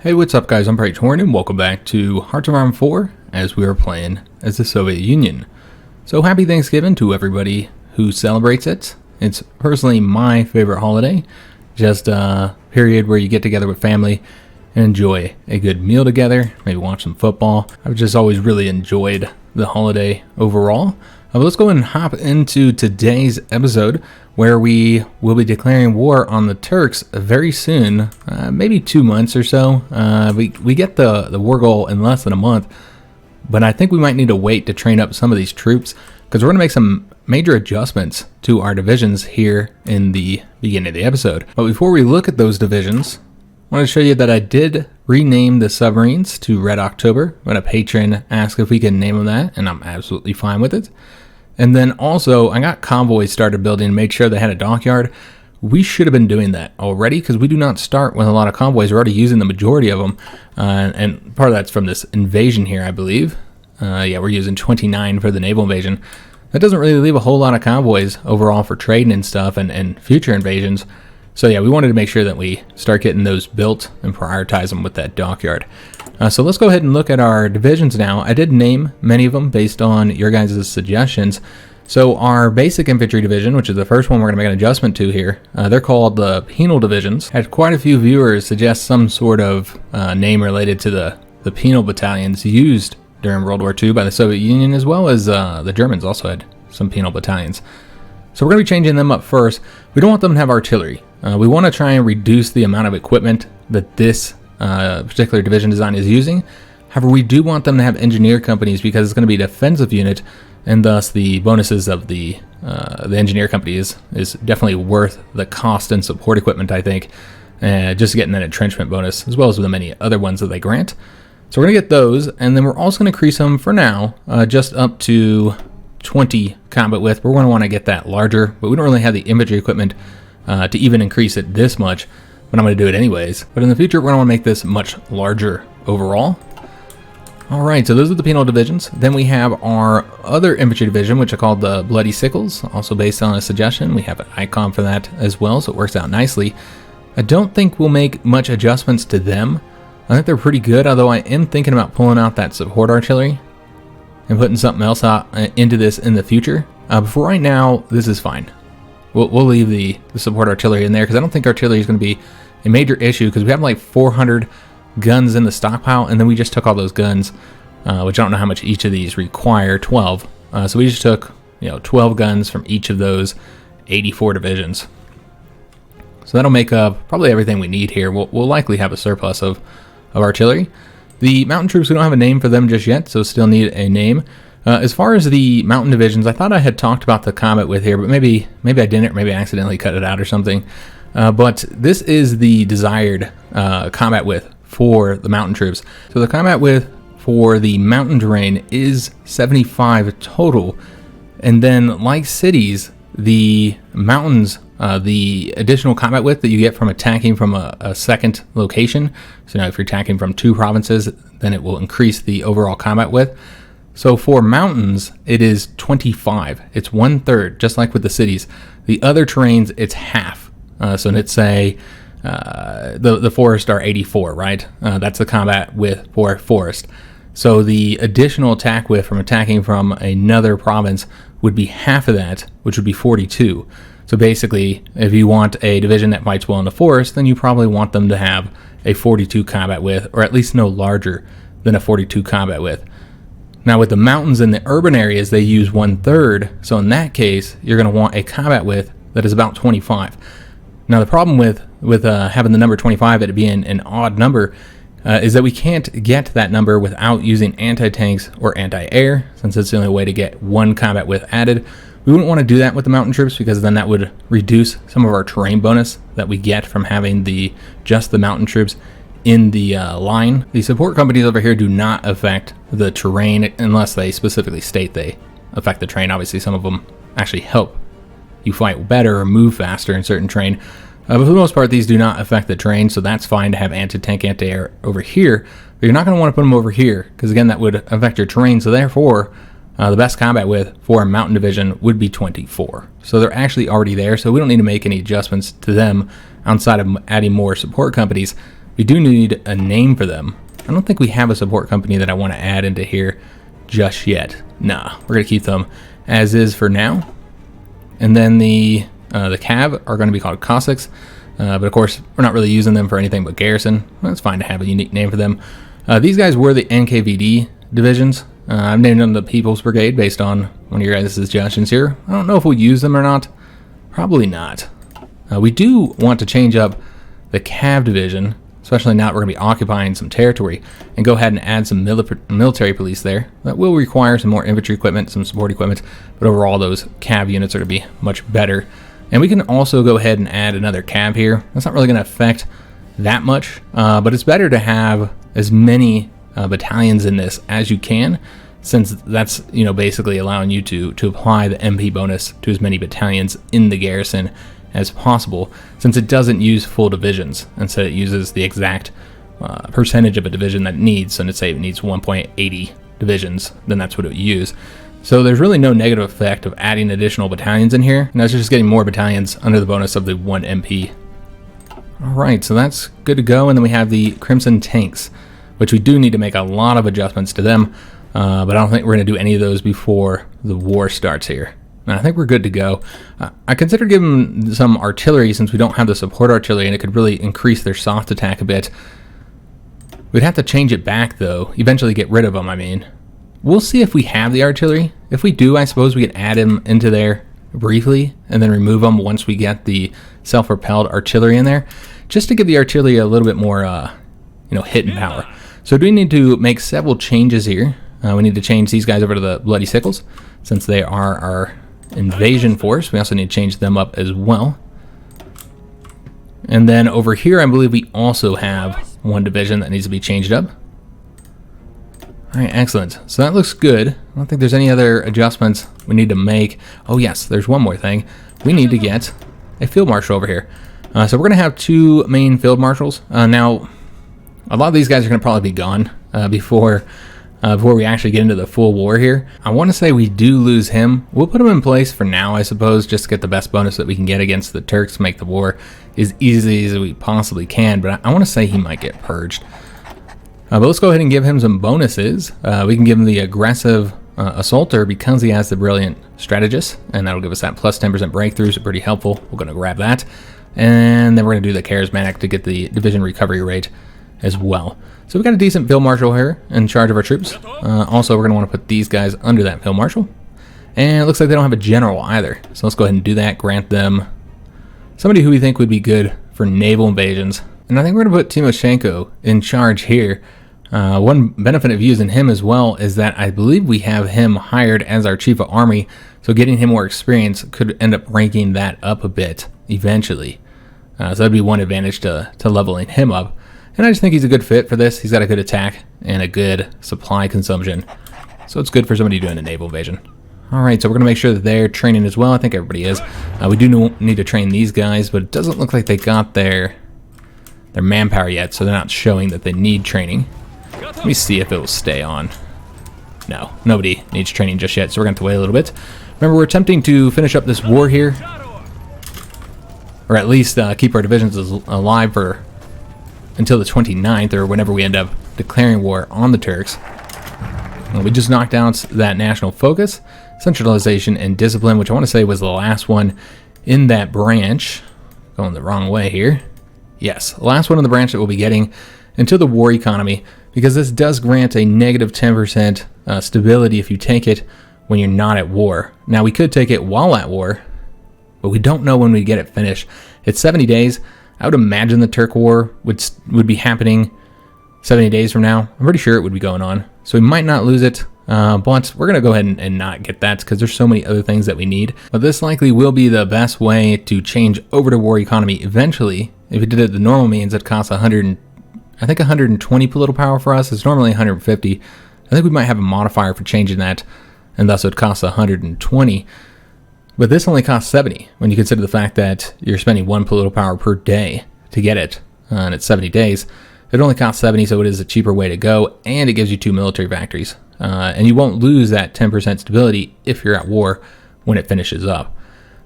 Hey, what's up guys, I'm Praetorian and welcome back to Hearts of Iron 4 as we are playing as the Soviet Union. So happy Thanksgiving to everybody who celebrates it. It's personally my favorite holiday, just a period where you get together with family and enjoy a good meal together, maybe watch some football. I've just always really enjoyed the holiday overall. But let's go ahead and hop into today's episode where we will be declaring war on the Turks very soon, maybe 2 months or so. We get the war goal in less than a month, but I think we might need to wait to train up some of these troops because we're going to make some major adjustments to our divisions here in the beginning of the episode. But before we look at those divisions, I want to show you that I did rename the submarines to Red October when a patron asked if we can name them that, and I'm absolutely fine with it. And then also, I got convoys started building and made sure they had a dockyard. We should have been doing that already because we do not start with a lot of convoys. We're already using the majority of them. And part of that's from this invasion here, I believe. Yeah, we're using 29 for the naval invasion. That doesn't really leave a whole lot of convoys overall for trading and stuff and future invasions. So yeah, we wanted to make sure that we start getting those built and prioritize them with that dockyard. So let's go ahead and look at our divisions now. I did name many of them based on your guys' suggestions. So our basic infantry division, which is the first one we're going to make an adjustment to here, they're called the Penal Divisions. Had quite a few viewers suggest some sort of name related to the penal battalions used during World War II by the Soviet Union, as well as the Germans also had some penal battalions. So we're going to be changing them up first. We don't want them to have artillery. We want to try and reduce the amount of equipment that this particular division design is using. However, we do want them to have engineer companies because it's going to be a defensive unit, and thus the bonuses of the engineer company is definitely worth the cost and support equipment, I think, just getting that entrenchment bonus as well as the many other ones that they grant. So we're going to get those, and then we're also going to increase them for now just up to 20 combat width. We're going to want to get that larger, but we don't really have the infantry equipment to even increase it this much, but I'm going to do it anyways. But in the future, we're going to want to make this much larger overall. Alright, so those are the penal divisions. Then we have our other infantry division, which I called the Bloody Sickles, also based on a suggestion. We have an icon for that as well, so it works out nicely. I don't think we'll make much adjustments to them. I think they're pretty good, although I am thinking about pulling out that support artillery and putting something else out into this in the future. But for right now, this is fine. We'll leave the support artillery in there because I don't think artillery is going to be a major issue because we have like 400 guns in the stockpile, and then we just took all those guns, which I don't know how much each of these require, 12. So we just took 12 guns from each of those 84 divisions. So that'll make up probably everything we need here. We'll likely have a surplus of artillery. The mountain troops, we don't have a name for them just yet, so still need a name. As far as the mountain divisions, I thought I had talked about the combat width here, but maybe I didn't, or maybe I accidentally cut it out or something. But this is the desired combat width for the mountain troops. So the combat width for the mountain terrain is 75 total. And then, like cities, the mountains, the additional combat width that you get from attacking from a second location. So now if you're attacking from 2 provinces, then it will increase the overall combat width. So for mountains, it is 25. It's 1/3, just like with the cities. The other terrains, it's half. So let's say the forests are 84, right? That's the combat width for forest. So the additional attack width from attacking from another province would be half of that, which would be 42. So basically, if you want a division that fights well in the forest, then you probably want them to have a 42 combat width, or at least no larger than a 42 combat width. Now with the mountains in the urban areas, they use 1/3. So in that case, you're going to want a combat width that is about 25. Now the problem with having the number 25, it being an odd number, is that we can't get that number without using anti-tanks or anti-air, since it's the only way to get one combat width added. We wouldn't want to do that with the mountain troops because then that would reduce some of our terrain bonus that we get from having just the mountain troops in the line. The support companies over here do not affect the terrain unless they specifically state they affect the terrain. Obviously, some of them actually help you fight better or move faster in certain terrain. But for the most part, these do not affect the terrain, so that's fine to have anti-tank, anti-air over here. But you're not going to want to put them over here because, again, that would affect your terrain. So therefore, the best combat width for a mountain division would be 24. So they're actually already there, so we don't need to make any adjustments to them outside of adding more support companies. we do need a name for them. I don't think we have a support company that I want to add into here just yet. Nah, we're going to keep them as is for now. And then the cav are going to be called Cossacks. But of course, we're not really using them for anything but garrison. Well, it's fine to have a unique name for them. These guys were the NKVD divisions. I've named them the People's Brigade based on one of your guys' suggestions here. I don't know if we'll use them or not. Probably not. We do want to change up the Cav division, especially now that we're going to be occupying some territory, and go ahead and add some military police there. That will require some more infantry equipment, some support equipment, but overall those Cav units are going to be much better. And we can also go ahead and add another Cav here. That's not really going to affect that much, but it's better to have as many battalions in this as you can, since that's basically allowing you to apply the MP bonus to as many battalions in the garrison as possible, since it doesn't use full divisions. Instead, it uses the exact percentage of a division that it needs. So let's say it needs 1.80 divisions, then that's what it would use. So there's really no negative effect of adding additional battalions in here, and that's just getting more battalions under the bonus of the 1 MP. Alright, so that's good to go. And then we have the Crimson Tanks, which we do need to make a lot of adjustments to them, but I don't think we're going to do any of those before the war starts here. And I think we're good to go. I consider giving them some artillery, since we don't have the support artillery, and it could really increase their soft attack a bit. We'd have to change it back, though. Eventually get rid of them, I mean. We'll see if we have the artillery. If we do, I suppose we could add them into there briefly, and then remove them once we get the self-propelled artillery in there, just to give the artillery a little bit more, hit and power. So do we need to make several changes here? We need to change these guys over to the Bloody Sickles, since they are our invasion force. We also need to change them up as well. And then over here, I believe we also have one division that needs to be changed up. All right, excellent. So that looks good. I don't think there's any other adjustments we need to make. Oh yes, there's one more thing. We need to get a field marshal over here. So we're going to have 2 main field marshals. Now, a lot of these guys are going to probably be gone before we actually get into the full war here. I want to say we do lose him. We'll put him in place for now, I suppose, just to get the best bonus that we can get against the Turks, make the war as easy as we possibly can. But I want to say he might get purged. But let's go ahead and give him some bonuses. We can give him the aggressive assaulter because he has the brilliant strategist, and that'll give us that plus 10% breakthrough, so pretty helpful. We're going to grab that. And then we're going to do the charismatic to get the division recovery rate as well. So we've got a decent field marshal here in charge of our troops. Also, we're going to want to put these guys under that field marshal. And it looks like they don't have a general either. So let's go ahead and do that. Grant them somebody who we think would be good for naval invasions. And I think we're going to put Timoshenko in charge here. One benefit of using him as well is that I believe we have him hired as our chief of army. So getting him more experience could end up ranking that up a bit eventually. So that'd be one advantage to leveling him up. And I just think he's a good fit for this. He's got a good attack and a good supply consumption. So it's good for somebody doing a naval invasion. Alright, so we're going to make sure that they're training as well. I think everybody is. We do need to train these guys, but it doesn't look like they got their manpower yet, so they're not showing that they need training. Let me see if it will stay on. No, nobody needs training just yet, so we're going to have to wait a little bit. Remember, we're attempting to finish up this war here, or at least keep our divisions alive for until the 29th, or whenever we end up declaring war on the Turks. We just knocked out that national focus, centralization, and discipline, which I want to say was the last one in that branch. Going the wrong way here. Yes, the last one in the branch that we'll be getting until the war economy, because this does grant a negative 10% stability if you take it when you're not at war. Now, we could take it while at war, but we don't know when we get it finished. It's 70 days. I would imagine the Turk War would be happening 70 days from now. I'm pretty sure it would be going on. So we might not lose it, but we're going to go ahead and not get that because there's so many other things that we need. But this likely will be the best way to change over to war economy eventually. If we did it the normal means, it costs 120 political power for us. It's normally 150. I think we might have a modifier for changing that, and thus it costs 120. But this only costs 70 when you consider the fact that you're spending 1 political power per day to get it, and it's 70 days. It only costs 70, so it is a cheaper way to go, and it gives you 2 military factories. And you won't lose that 10% stability if you're at war when it finishes up.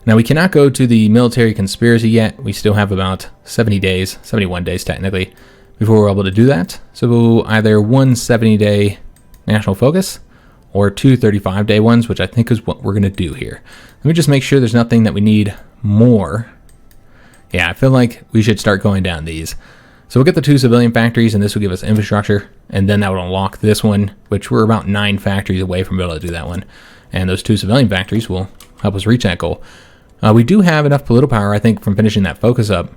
Now, we cannot go to the military conspiracy yet. We still have about 70 days, 71 days technically, before we're able to do that. So either one 70-day national focus or two 35-day ones, which I think is what we're going to do here. Let me just make sure there's nothing that we need more. Yeah, I feel like we should start going down these. So we'll get the 2 civilian factories, and this will give us infrastructure, and then that would unlock this one, which we're about 9 factories away from being able to do that one. And those 2 civilian factories will help us reach that goal. We do have enough political power, I think, from finishing that focus up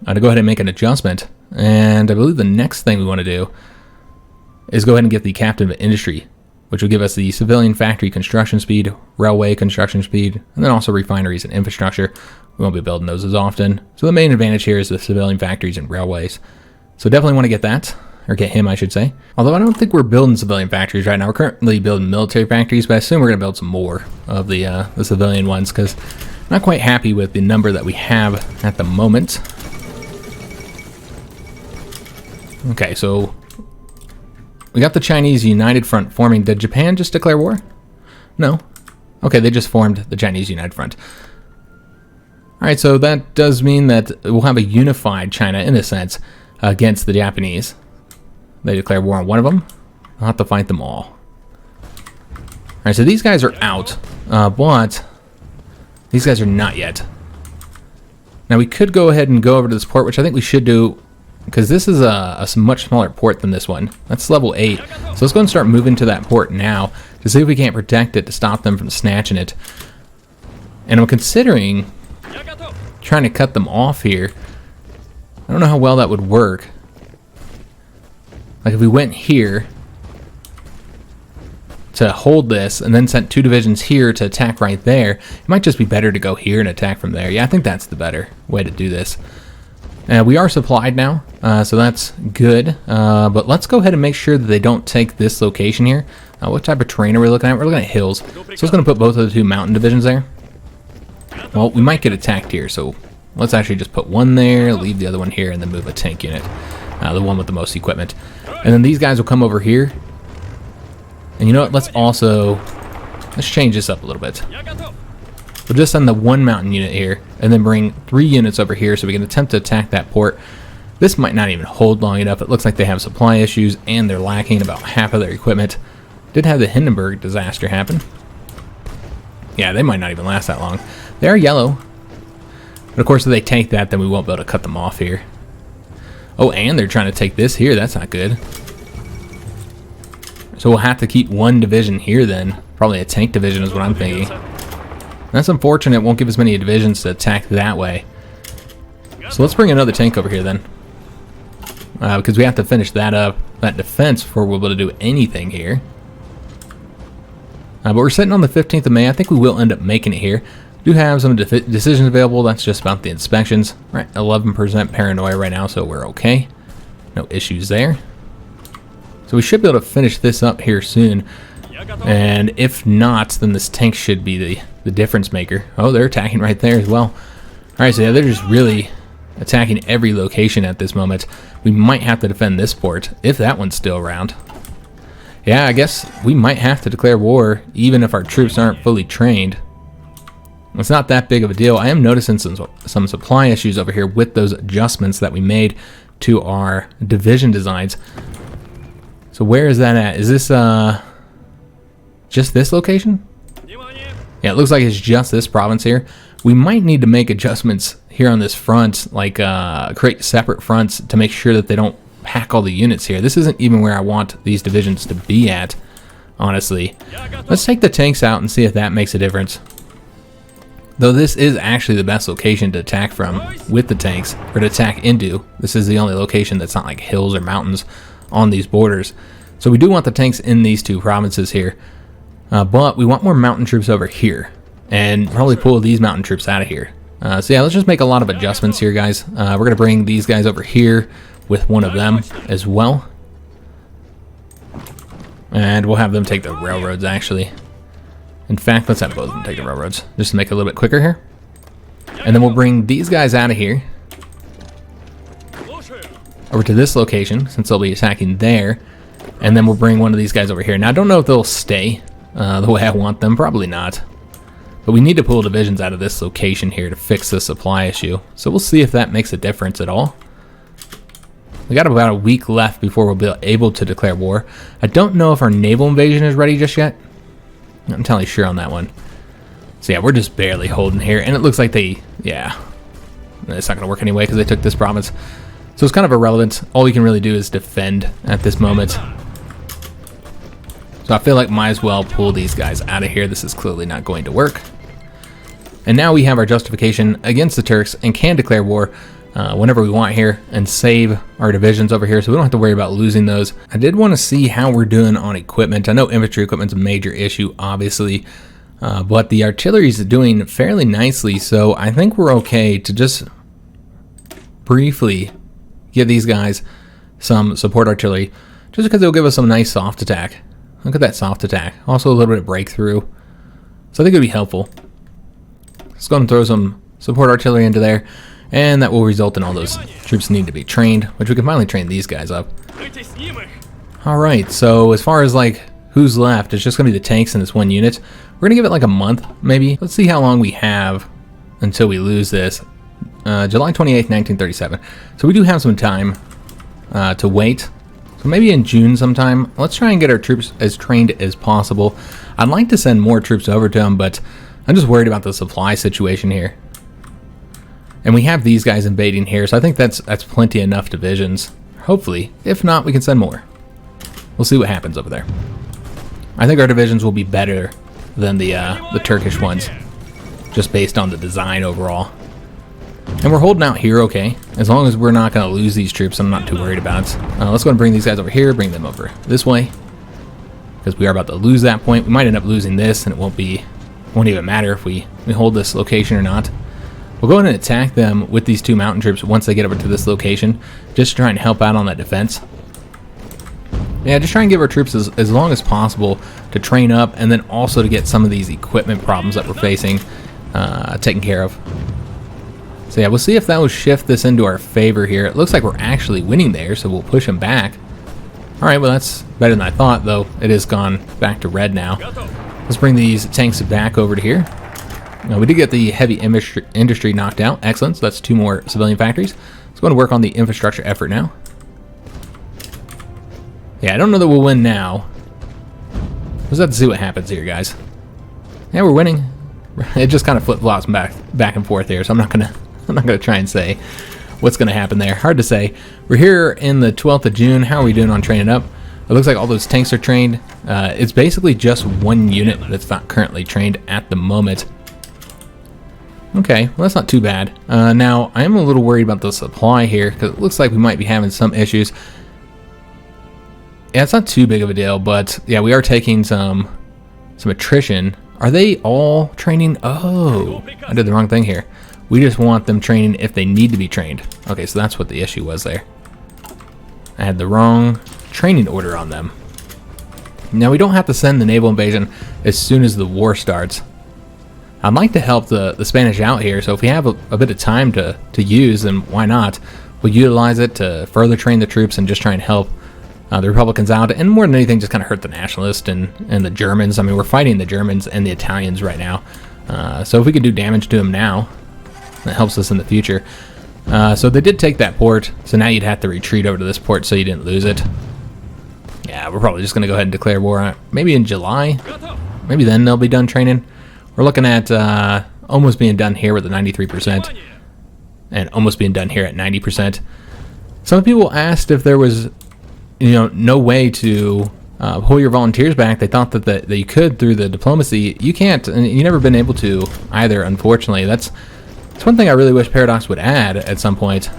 to go ahead and make an adjustment. And I believe the next thing we want to do is go ahead and get the captain of industry, which will give us the civilian factory construction speed, railway construction speed, and then also refineries and infrastructure. We won't be building those as often. So the main advantage here is the civilian factories and railways. So definitely want to get that, or get him, I should say. Although I don't think we're building civilian factories right now. We're currently building military factories, but I assume we're going to build some more of the civilian ones, because I'm not quite happy with the number that we have at the moment. Okay, so we got the Chinese United Front forming. Did Japan just declare war? No. Okay, they just formed the Chinese United Front. Alright, so that does mean that we'll have a unified China, in a sense, against the Japanese. They declare war on one of them. I'll have to fight them all. Alright, so these guys are out, but these guys are not yet. Now we could go ahead and go over to this port, which I think we should do, because this is a much smaller port than this one. That's level 8. So let's go and start moving to that port now to see if we can't protect it to stop them from snatching it. And I'm considering trying to cut them off here. I don't know how well that would work. Like if we went here to hold this and then sent 2 divisions here to attack right there, it might just be better to go here and attack from there. Yeah, I think that's the better way to do this. We are supplied now, so that's good. But let's go ahead and make sure that they don't take this location here. What type of terrain are we looking at? We're looking at hills. So it's going to put both of the 2 mountain divisions there. Well, we might get attacked here, so let's actually just put one there, leave the other one here, and then move a tank unit. The one with the most equipment. And then these guys will come over here. And you know what? Let's change this up a little bit. We'll just send the 1 mountain unit here, and then bring 3 units over here so we can attempt to attack that port. This might not even hold long enough. It looks like they have supply issues, and they're lacking about half of their equipment. Did have the Hindenburg disaster happen. Yeah, they might not even last that long. They are yellow. But of course, if they take that, then we won't be able to cut them off here. Oh, and they're trying to take this here. That's not good. So we'll have to keep 1 division here then. Probably a tank division is what I'm thinking. That's unfortunate. It won't give as many divisions to attack that way. So let's bring another tank over here then. Because we have to finish that up, that defense, before we're able to do anything here. But we're sitting on the 15th of May. I think we will end up making it here. Do have some decisions available. That's just about the inspections. Right, 11% paranoia right now, so we're okay. No issues there. So we should be able to finish this up here soon. And if not, then this tank should be the difference maker. Oh, they're attacking right there as well. Alright, so yeah, they're just really attacking every location at this moment. We might have to defend this port, if that one's still around. Yeah, I guess we might have to declare war, even if our troops aren't fully trained. It's not that big of a deal. I am noticing some supply issues over here with those adjustments that we made to our division designs. So where is that at? Is this just this location? Yeah, it looks like it's just this province here. We might need to make adjustments here on this front, like create separate fronts to make sure that they don't pack all the units here. This isn't even where I want these divisions to be at, honestly. Let's take the tanks out and see if that makes a difference. Though this is actually the best location to attack from with the tanks, or to attack into. This is the only location that's not like hills or mountains on these borders. So we do want the tanks in these 2 provinces here. But we want more mountain troops over here. And probably pull these mountain troops out of here. So yeah, let's just make a lot of adjustments here, guys. We're going to bring these guys over here with one of them as well. And we'll have them take the railroads, actually. In fact, let's have both of them take the railroads, just to make it a little bit quicker here. And then we'll bring these guys out of here over to this location, since they'll be attacking there. And then we'll bring one of these guys over here. Now, I don't know if they'll stay the way I want them. Probably not. But we need to pull divisions out of this location here to fix the supply issue. So we'll see if that makes a difference at all. We got about a week left before we'll be able to declare war. I don't know if our naval invasion is ready just yet. I'm not entirely sure on that one. So yeah, we're just barely holding here, and it looks like they, yeah, it's not going to work anyway because they took this province. So it's kind of irrelevant. All we can really do is defend at this moment. So I feel like might as well pull these guys out of here. This is clearly not going to work. And now we have our justification against the Turks and can declare war whenever we want here and save our divisions over here so we don't have to worry about losing those. I did want to see how we're doing on equipment. I know infantry equipment's a major issue, obviously, but the artillery is doing fairly nicely, so I think we're okay to just briefly give these guys some support artillery just because they'll give us some nice soft attack. Look at that soft attack. Also a little bit of breakthrough. So I think it would be helpful. Let's go and throw some support artillery into there, and that will result in all those troops needing to be trained, which we can finally train these guys up. Alright, so as far as like who's left, it's just going to be the tanks in this one unit. We're going to give it like a month, maybe. Let's see how long we have until we lose this. July 28th, 1937. So we do have some time to wait. So maybe in June sometime. Let's try and get our troops as trained as possible. I'd like to send more troops over to them, but I'm just worried about the supply situation here. And we have these guys invading here, so I think that's plenty enough divisions. Hopefully. If not, we can send more. We'll see what happens over there. I think our divisions will be better than the Turkish ones, just based on the design overall. And we're holding out here, okay. As long as we're not going to lose these troops, I'm not too worried about it. Let's go and bring these guys over here, bring them over this way, because we are about to lose that point. We might end up losing this, and it won't even matter if we hold this location or not. We'll go ahead and attack them with these two mountain troops once they get over to this location, just to try and help out on that defense. Yeah, just try and give our troops as long as possible to train up, and then also to get some of these equipment problems that we're facing taken care of. So yeah, we'll see if that will shift this into our favor here. It looks like we're actually winning there, so we'll push them back. Alright, well that's better than I thought, though it has gone back to red now. Let's bring these tanks back over to here. Now, we did get the heavy industry knocked out. Excellent, so that's 2 more civilian factories. Let's go and work on the infrastructure effort now. Yeah, I don't know that we'll win now. We'll just have to see what happens here, guys. Yeah, we're winning. It just kind of flip-flops back and forth here, so I'm not gonna try and say what's gonna happen there. Hard to say. We're here in the 12th of June. How are we doing on training up? It looks like all those tanks are trained. It's basically just one unit that's not currently trained at the moment. Okay, well that's not too bad. Now, I am a little worried about the supply here, because it looks like we might be having some issues. Yeah, it's not too big of a deal, but yeah, we are taking some attrition. Are they all training? Oh, I did the wrong thing here. We just want them training if they need to be trained. Okay, so that's what the issue was there. I had the wrong training order on them. Now, we don't have to send the naval invasion as soon as the war starts. I'd like to help the Spanish out here, so if we have a bit of time to use, then why not? We'll utilize it to further train the troops and just try and help the Republicans out, and more than anything, just kind of hurt the nationalists and the Germans. I mean, we're fighting the Germans and the Italians right now, so if we can do damage to them now, that helps us in the future. So they did take that port, so now you'd have to retreat over to this port so you didn't lose it. Yeah, we're probably just going to go ahead and declare war on it. Maybe in July, maybe then they'll be done training. We're looking at almost being done here with the 93%, and almost being done here at 90%. Some people asked if there was, no way to pull your volunteers back. They thought that you could through the diplomacy. You can't, and you've never been able to either, unfortunately. That's one thing I really wish Paradox would add at some point.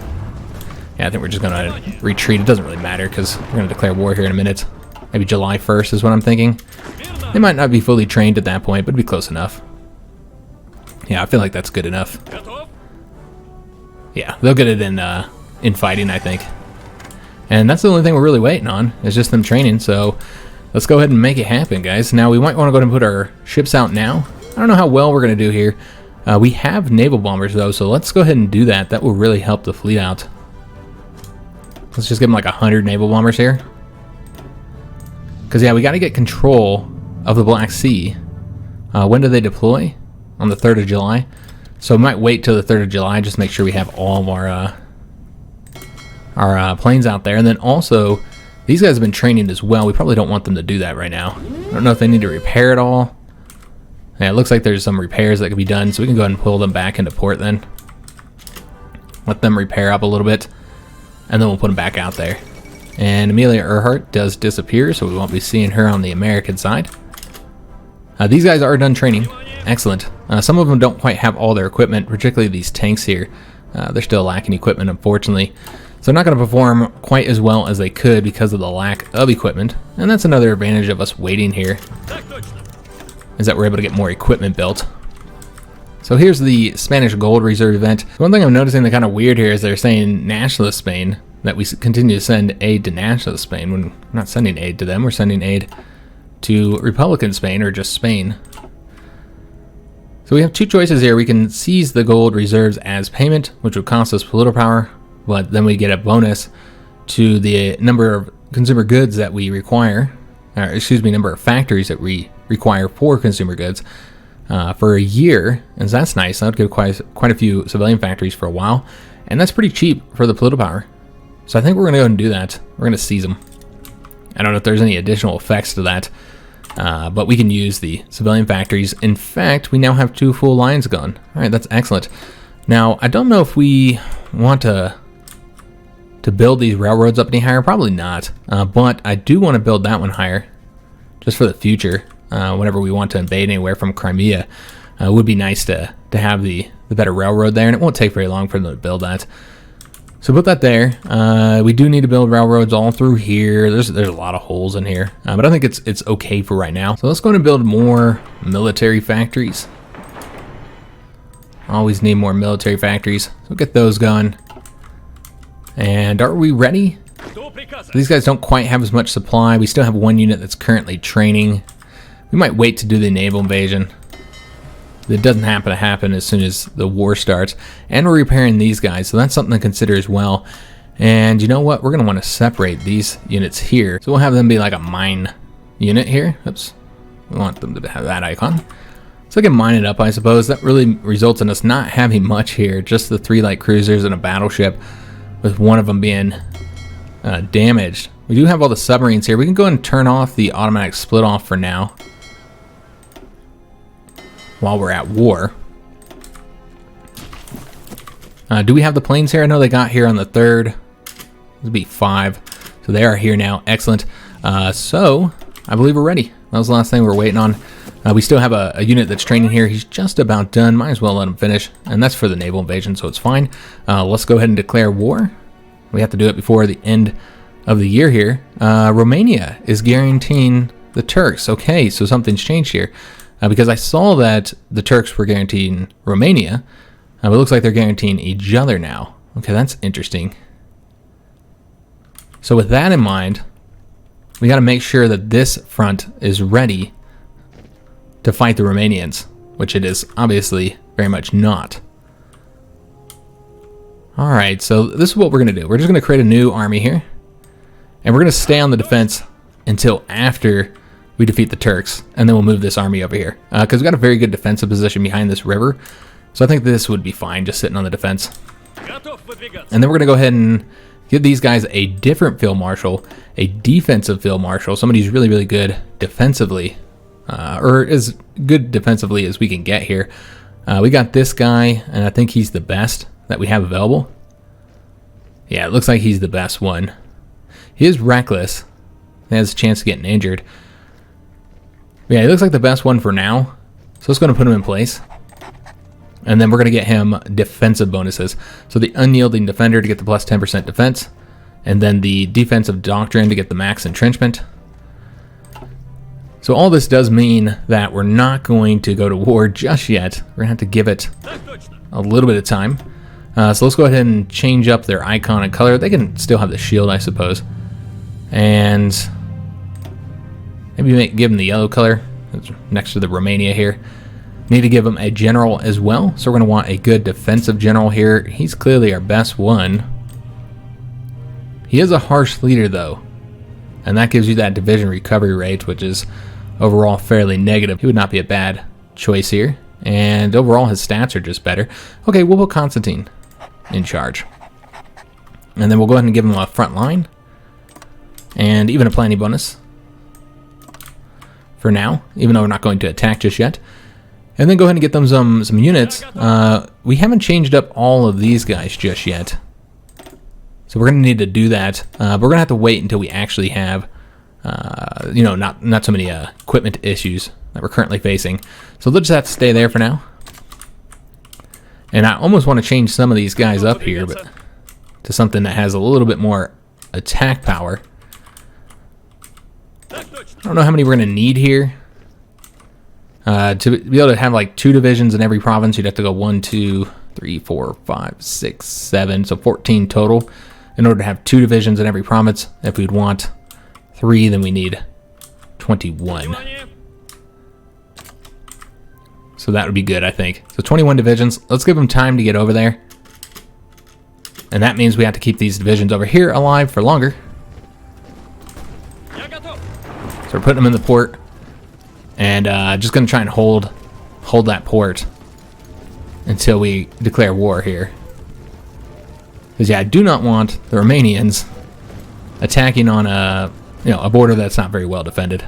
Yeah, I think we're just going to retreat. It doesn't really matter because we're going to declare war here in a minute. Maybe July 1st is what I'm thinking. They might not be fully trained at that point, but it'd be close enough. Yeah, I feel like that's good enough. Yeah, they'll get it in fighting, I think. And that's the only thing we're really waiting on, is just them training, so let's go ahead and make it happen, guys. Now, we might want to go ahead and put our ships out now. I don't know how well we're going to do here. We have naval bombers, though, so let's go ahead and do that. That will really help the fleet out. Let's just give them like 100 naval bombers here. Because, yeah, we got to get control of the Black Sea. When do they deploy? On the 3rd of July. So we might wait till the 3rd of July, just make sure we have all of our our planes out there. And then also, these guys have been training as well. We probably don't want them to do that right now. I don't know if they need to repair it all. Yeah, it looks like there's some repairs that could be done, so we can go ahead and pull them back into port then. Let them repair up a little bit, and then we'll put them back out there. And Amelia Earhart does disappear, so we won't be seeing her on the American side. These guys are done training. Excellent. Some of them don't quite have all their equipment, particularly these tanks here. They're still lacking equipment, unfortunately. So they're not going to perform quite as well as they could because of the lack of equipment. And that's another advantage of us waiting here, is that we're able to get more equipment built. So here's the Spanish Gold Reserve event. One thing I'm noticing that's kind of weird here is they're saying Nationalist Spain, that we continue to send aid to Nationalist Spain when we're not sending aid to them. We're sending aid to Republican Spain, or just Spain. So we have two choices here. We can seize the gold reserves as payment, which would cost us political power, but then we get a bonus to the number of consumer goods that we require, or excuse me, number of factories that we require for consumer goods for a year. And so that's nice. That would give quite a few civilian factories for a while, and that's pretty cheap for the political power. So I think we're going to go ahead and do that. We're going to seize them. I don't know if there's any additional effects to that, but we can use the civilian factories. In fact, we now have 2 full lines going. All right, that's excellent. Now, I don't know if we want to build these railroads up any higher. Probably not, but I do want to build that one higher, just for the future. Whenever we want to invade anywhere from Crimea, it would be nice to have the better railroad there, and it won't take very long for them to build that. So put that there. We do need to build railroads all through here. There's a lot of holes in here, but I think it's okay for right now. So let's go and build more military factories. Always need more military factories. So we'll get those going. And are we ready? These guys don't quite have as much supply. We still have 1 unit that's currently training. We might wait to do the naval invasion. It doesn't happen as soon as the war starts. And we're repairing these guys, so that's something to consider as well. And you know what? We're going to want to separate these units here. So we'll have them be like a mine unit here. Oops. We want them to have that icon. So I can mine it up, I suppose. That really results in us not having much here. Just the 3 light cruisers and a battleship, with one of them being damaged. We do have all the submarines here. We can go ahead and turn off the automatic split off for now, while we're at war. Do we have the planes here? I know they got here on the 3rd. This would be 5. So they are here now. Excellent. So I believe we're ready. That was the last thing we were waiting on. We still have a unit that's training here. He's just about done. Might as well let him finish. And that's for the naval invasion, so it's fine. Let's go ahead and declare war. We have to do it before the end of the year here. Romania is guaranteeing the Turks. Okay, so something's changed here. Because I saw that the Turks were guaranteeing Romania, but it looks like they're guaranteeing each other now. Okay, that's interesting. So with that in mind, we got to make sure that this front is ready to fight the Romanians, which it is obviously very much not. All right, so this is what we're going to do. We're just going to create a new army here, and we're going to stay on the defense until after we defeat the Turks, and then we'll move this army over here. Because we've got a very good defensive position behind this river, so I think this would be fine, just sitting on the defense. And then we're going to go ahead and give these guys a different field marshal, a defensive field marshal, somebody who's really, really good defensively, or as good defensively as we can get here. We got this guy, and I think he's the best that we have available. Yeah, it looks like he's the best one. He is reckless. He has a chance of getting injured. Yeah, he looks like the best one for now. So let's go and put him in place. And then we're going to get him defensive bonuses. So the unyielding defender to get the plus 10% defense. And then the defensive doctrine to get the max entrenchment. So all this does mean that we're not going to go to war just yet. We're going to have to give it a little bit of time. So let's go ahead and change up their icon and color. They can still have the shield, I suppose. And maybe give them the yellow color next to the Romania here. Need to give him a general as well. So we're going to want a good defensive general here. He's clearly our best one. He is a harsh leader though, and that gives you that division recovery rate, which is overall fairly negative. He would not be a bad choice here, and overall his stats are just better. Okay, we'll put Constantine in charge. And then we'll go ahead and give them a front line. And even a planning bonus. For now, even though we're not going to attack just yet. And then go ahead and get them some units. We haven't changed up all of these guys just yet. So we're going to need to do that. But we're going to have to wait until we actually have, you know, not so many equipment issues that we're currently facing. So they'll just have to stay there for now. And I almost want to change some of these guys up here, but to something that has a little bit more attack power. I don't know how many we're going to need here. To be able to have like 2 divisions in every province, you'd have to go 1, 2, 3, 4, 5, 6, 7, so 14 total. In order to have 2 divisions in every province, if we'd want 3, then we need 21. So that would be good, I think. So 21 divisions. Let's give them time to get over there. And that means we have to keep these divisions over here alive for longer. So we're putting them in the port. And just going to try and hold that port until we declare war here. Because, yeah, I do not want the Romanians attacking on a border that's not very well defended.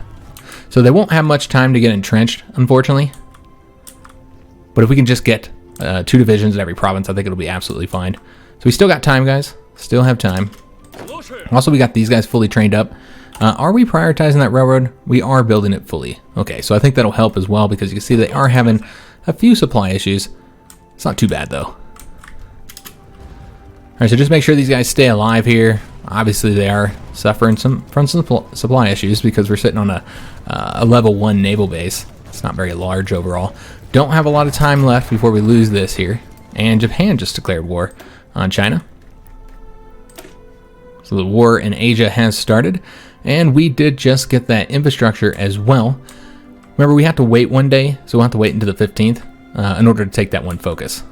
So they won't have much time to get entrenched, unfortunately. But if we can just get 2 divisions in every province, I think it'll be absolutely fine. So we still got time, guys. Still have time. Also, we got these guys fully trained up. Are we prioritizing that railroad? We are building it fully. Okay, so I think that'll help as well because you can see they are having a few supply issues. It's not too bad, though. Alright, so just make sure these guys stay alive here. Obviously, they are suffering from some supply issues because we're sitting on a level 1 naval base. It's not very large overall. Don't have a lot of time left before we lose this here. And Japan just declared war on China. So the war in Asia has started. And we did just get that infrastructure as well. Remember, we have to wait 1 day, so we'll have to wait until the 15th in order to take that one focus.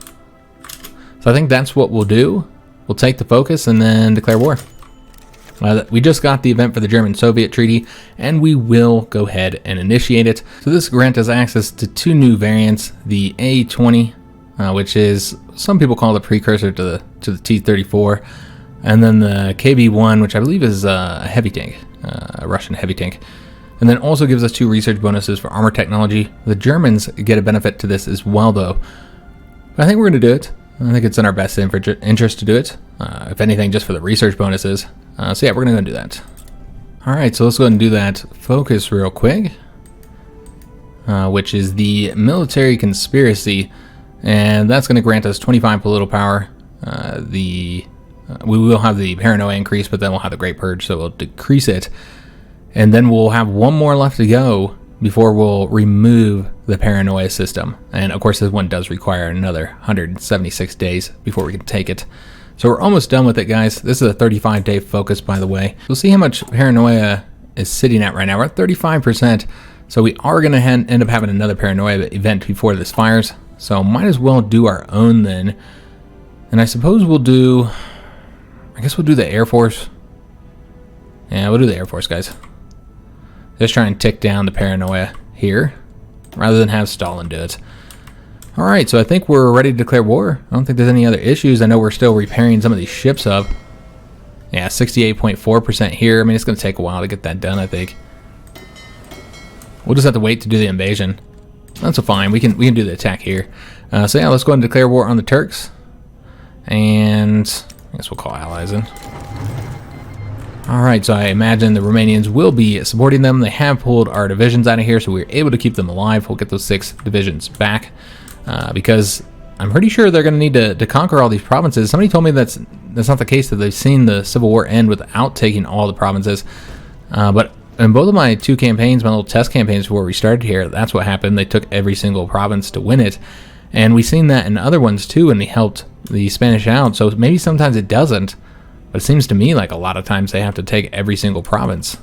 So I think that's what we'll do. We'll take the focus and then declare war. We just got the event for the German-Soviet treaty, and we will go ahead and initiate it. So this grants us access to 2 new variants, the A-20, which is, some people call the precursor to the T-34, and then the KB-1, which I believe is a heavy tank, a Russian heavy tank. And then also gives us 2 research bonuses for armor technology. The Germans get a benefit to this as well, though. But I think we're going to do it. I think it's in our best interest to do it. If anything, just for the research bonuses. So yeah, we're going to go do that. Alright, so let's go ahead and do that focus real quick. Which is the military conspiracy. And that's going to grant us 25 political power. We will have the paranoia increase, but then we'll have the Great Purge, so we'll decrease it. And then we'll have 1 more left to go before we'll remove the paranoia system. And of course, this one does require another 176 days before we can take it. So we're almost done with it, guys. This is a 35-day focus, by the way. We'll see how much paranoia is sitting at right now. We're at 35%. So we are going to end up having another paranoia event before this fires. So might as well do our own then. And I suppose we'll do... I guess we'll do the Air Force. Yeah, we'll do the Air Force, guys. Just try and tick down the paranoia here, rather than have Stalin do it. Alright, so I think we're ready to declare war. I don't think there's any other issues. I know we're still repairing some of these ships up. Yeah, 68.4% here. I mean, it's going to take a while to get that done, I think. We'll just have to wait to do the invasion. That's fine. We can do the attack here. So yeah, let's go ahead and declare war on the Turks. And I guess we'll call allies in. Alright, so I imagine the Romanians will be supporting them. They have pulled our divisions out of here, so we're able to keep them alive. We'll get those 6 divisions back. Because I'm pretty sure they're going to need to conquer all these provinces. Somebody told me that's not the case, that they've seen the Civil War end without taking all the provinces. But in both of my 2 campaigns, my little test campaigns before we started here, that's what happened. They took every single province to win it. And we've seen that in other ones too, and they helped the Spanish out. So maybe sometimes it doesn't. But it seems to me like a lot of times they have to take every single province.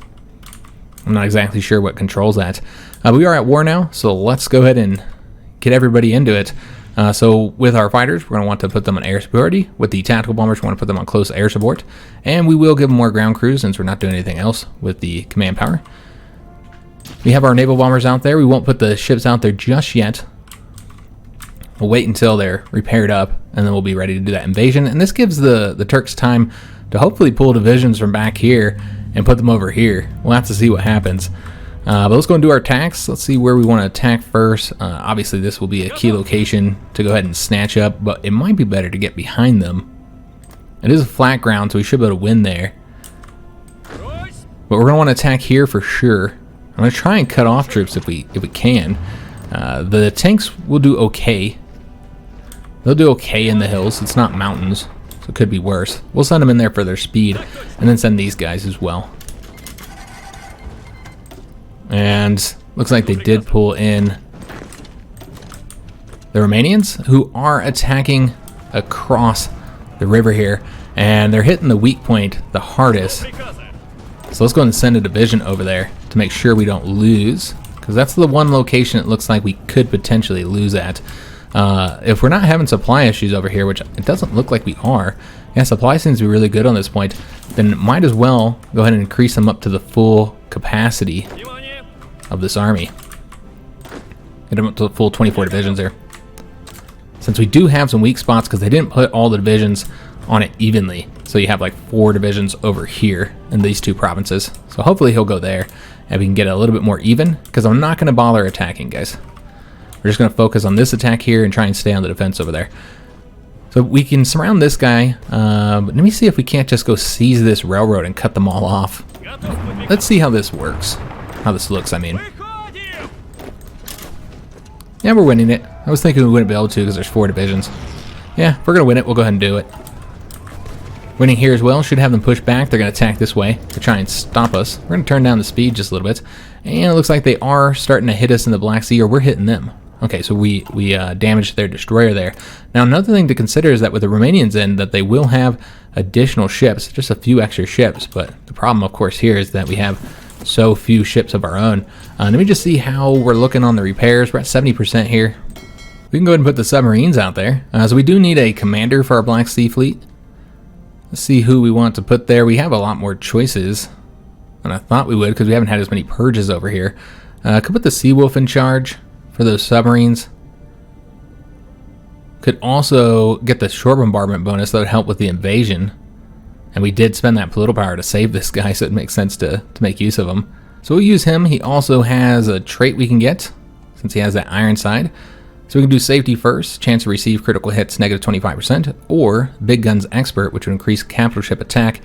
I'm not exactly sure what controls that. We are at war now, so let's go ahead and get everybody into it. So with our fighters, we're going to want to put them on air superiority. With the tactical bombers, we want to put them on close air support. And we will give them more ground crews since we're not doing anything else with the command power. We have our naval bombers out there. We won't put the ships out there just yet. We'll wait until they're repaired up, and then we'll be ready to do that invasion. And this gives the Turks time to hopefully pull divisions from back here and put them over here. We'll have to see what happens. But let's go and do our attacks. Let's see where we want to attack first. Obviously, this will be a key location to go ahead and snatch up, but it might be better to get behind them. It is a flat ground, so we should be able to win there. But we're going to want to attack here for sure. I'm going to try and cut off troops if we can. The tanks will do okay. They'll do okay in the hills. It's not mountains, so it could be worse. We'll send them in there for their speed, and then send these guys as well. And looks like they did pull in the Romanians, who are attacking across the river here, and they're hitting the weak point the hardest. So let's go and send a division over there to make sure we don't lose, because that's the one location it looks like we could potentially lose at. If we're not having supply issues over here, which it doesn't look like we are, yeah, supply seems to be really good on this point, then might as well go ahead and increase them up to the full capacity of this army. Get them up to the full 24 divisions there. Since we do have some weak spots, because they didn't put all the divisions on it evenly, so you have like 4 divisions over here in these 2 provinces. So hopefully he'll go there and we can get a little bit more even, because I'm not going to bother attacking, guys. We're just going to focus on this attack here and try and stay on the defense over there. So we can surround this guy, but let me see if we can't just go seize this railroad and cut them all off. Let's see how this works. How this looks, I mean. Yeah, we're winning it. I was thinking we wouldn't be able to because there's 4 divisions. Yeah, if we're going to win it, we'll go ahead and do it. Winning here as well. Should have them push back. They're going to attack this way to try and stop us. We're going to turn down the speed just a little bit. And it looks like they are starting to hit us in the Black Sea, or we're hitting them. Okay, so we damaged their destroyer there. Now, another thing to consider is that with the Romanians in, that they will have additional ships, just a few extra ships. But the problem, of course, here is that we have so few ships of our own. Let me just see how we're looking on the repairs. We're at 70% here. We can go ahead and put the submarines out there. So we do need a commander for our Black Sea fleet. Let's see who we want to put there. We have a lot more choices than I thought we would, because we haven't had as many purges over here. Could put the Seawolf in charge for those submarines. Could also get the shore bombardment bonus that would help with the invasion. And we did spend that political power to save this guy, so it makes sense to make use of him. So we'll use him. He also has a trait we can get, since he has that iron side. So we can do safety first, chance to receive critical hits negative 25%, or big guns expert, which would increase capital ship attack.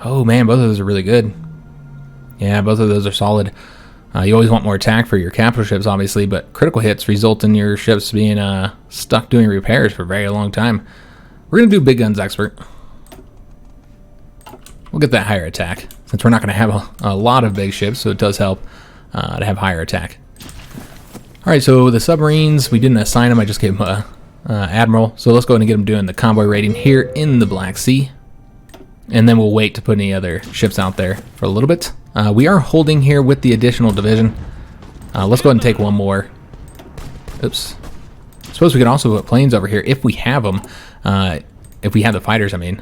Oh man, both of those are really good. Yeah, both of those are solid. You always want more attack for your capital ships, obviously, but critical hits result in your ships being stuck doing repairs for a very long time. We're going to do big guns expert. We'll get that higher attack, since we're not going to have a lot of big ships, so it does help to have higher attack. Alright, so the submarines, we didn't assign them, I just gave them a admiral. So let's go ahead and get them doing the convoy raiding here in the Black Sea. And then we'll wait to put any other ships out there for a little bit. We are holding here with the additional division. Let's go ahead and take one more. Oops. I suppose we could also put planes over here if we have them. If we have the fighters, I mean.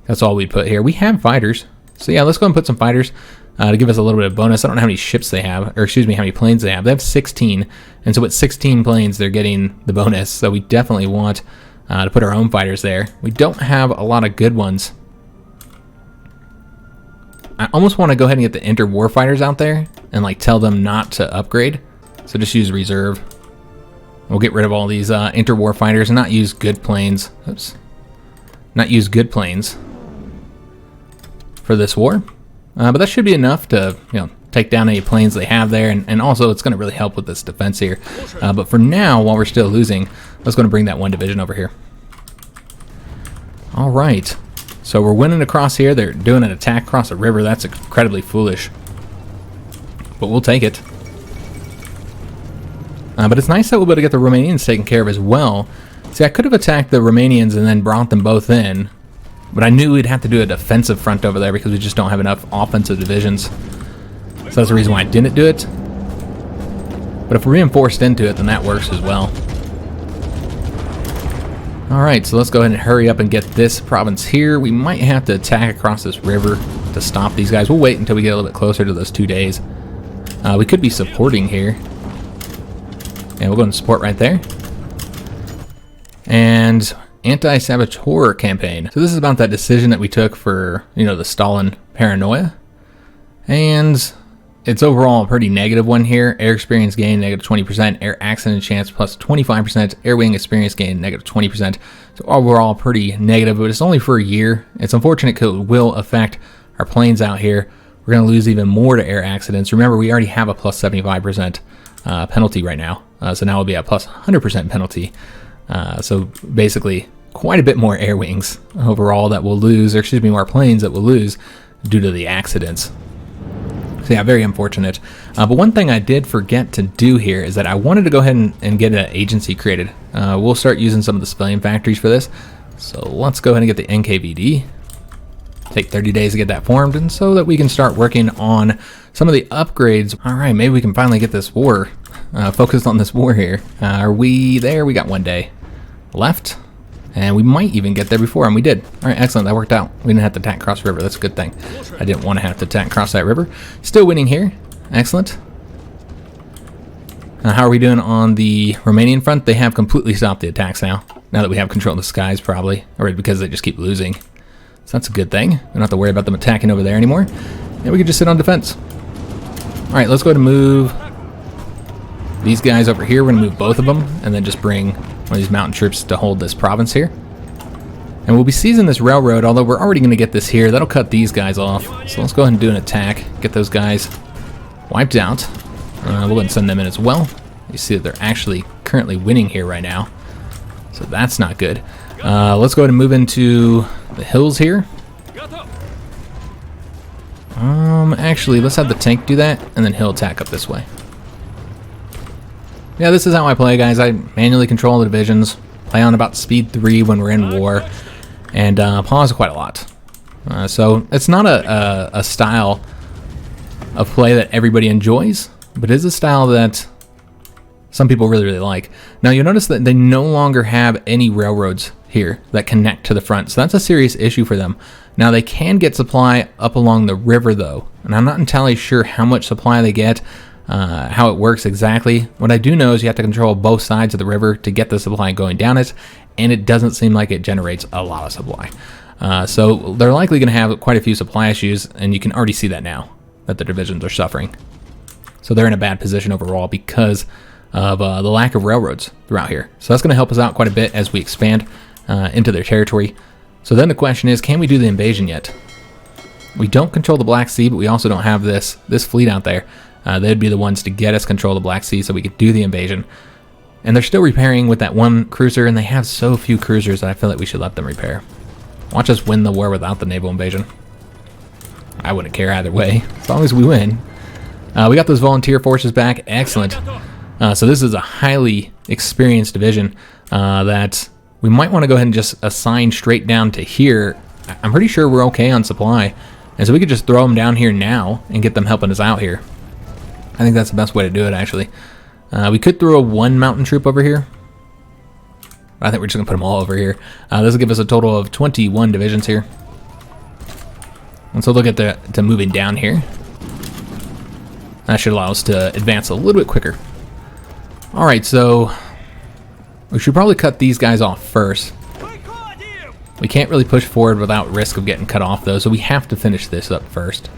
That's all we put here. We have fighters. So yeah, let's go and put some fighters to give us a little bit of bonus. I don't know how many ships they have, or excuse me, how many planes they have. They have 16, and so with 16 planes, they're getting the bonus. So we definitely want to put our own fighters there. We don't have a lot of good ones. I almost want to go ahead and get the inter-war fighters out there and like tell them not to upgrade. So just use reserve. We'll get rid of all these inter-war fighters and not use good planes. Oops. Not use good planes for this war. But that should be enough to, take down any planes they have there, and also it's going to really help with this defense here. But for now, while we're still losing, let's go and bring that one division over here. All right, so we're winning across here. They're doing an attack across the river. That's incredibly foolish, but we'll take it. But it's nice that we'll be able to get the Romanians taken care of as well. See, I could have attacked the Romanians and then brought them both in, but I knew we'd have to do a defensive front over there because we just don't have enough offensive divisions. So that's the reason why I didn't do it. But if we're reinforced into it, then that works as well. Alright, so let's go ahead and hurry up and get this province here. We might have to attack across this river to stop these guys. We'll wait until we get a little bit closer to those 2 days. We could be supporting here. And we'll go and support right there. And anti-saboteur campaign. So this is about that decision that we took for, the Stalin paranoia. And it's overall a pretty negative one here. Air experience gain, negative 20%. Air accident chance, plus 25%. Air wing experience gain, negative 20%. So overall, pretty negative, but it's only for a year. It's unfortunate because it will affect our planes out here. We're going to lose even more to air accidents. Remember, we already have a plus 75% penalty right now. So now we'll be at plus 100% penalty. So basically, quite a bit more air wings overall that we'll lose, or excuse me, more planes that we'll lose due to the accidents. So yeah, very unfortunate. But one thing I did forget to do here is that I wanted to go ahead and get an agency created. We'll start using some of the civilian factories for this. So let's go ahead and get the NKVD. Take 30 days to get that formed, and so that we can start working on some of the upgrades. All right, maybe we can finally get this war focused on this war here. Are we there? We got 1 day left, and we might even get there before, and we did. All right, excellent. That worked out. We didn't have to attack across the river. That's a good thing. I didn't want to have to attack across that river. Still winning here. Excellent. How are we doing on the Romanian front? They have completely stopped the attacks now that we have control of the skies, probably, or because they just keep losing. So that's a good thing. We don't have to worry about them attacking over there anymore. And we can just sit on defense. All right, let's go ahead and move these guys over here. We're going to move both of them and then just bring one of these mountain troops to hold this province here. And we'll be seizing this railroad, although we're already going to get this here. That'll cut these guys off. So let's go ahead and do an attack. Get those guys wiped out. We'll go ahead and send them in as well. You see that they're actually currently winning here right now. So that's not good. Let's go ahead and move into the hills here. Actually, let's have the tank do that, and then he'll attack up this way. Yeah, this is how I play, guys. I manually control the divisions, play on about speed 3 when we're in war, and pause quite a lot. So it's not a style of play that everybody enjoys, but it is a style that some people really, really like. Now, you'll notice that they no longer have any railroads here that connect to the front, so that's a serious issue for them. Now, they can get supply up along the river, though, and I'm not entirely sure how much supply they get, how it works exactly. What I do know is you have to control both sides of the river to get the supply going down it, and it doesn't seem like it generates a lot of supply. So they're likely going to have quite a few supply issues, and you can already see that now, that the divisions are suffering. So they're in a bad position overall because of the lack of railroads throughout here. So that's going to help us out quite a bit as we expand into their territory. So then the question is, can we do the invasion yet? We don't control the Black Sea, but we also don't have this fleet out there. They'd be the ones to get us control of the Black Sea so we could do the invasion. And they're still repairing with that one cruiser, and they have so few cruisers that I feel like we should let them repair. Watch us win the war without the naval invasion. I wouldn't care either way, as long as we win. We got those volunteer forces back. Excellent. So this is a highly experienced division that we might want to go ahead and just assign straight down to here. I'm pretty sure we're okay on supply, and so we could just throw them down here now and get them helping us out here. I think that's the best way to do it, actually. We could throw a 1 mountain troop over here. I think we're just going to put them all over here. This will give us a total of 21 divisions here. And so look at to moving down here. That should allow us to advance a little bit quicker. All right, so we should probably cut these guys off first. We can't really push forward without risk of getting cut off, though, so we have to finish this up first.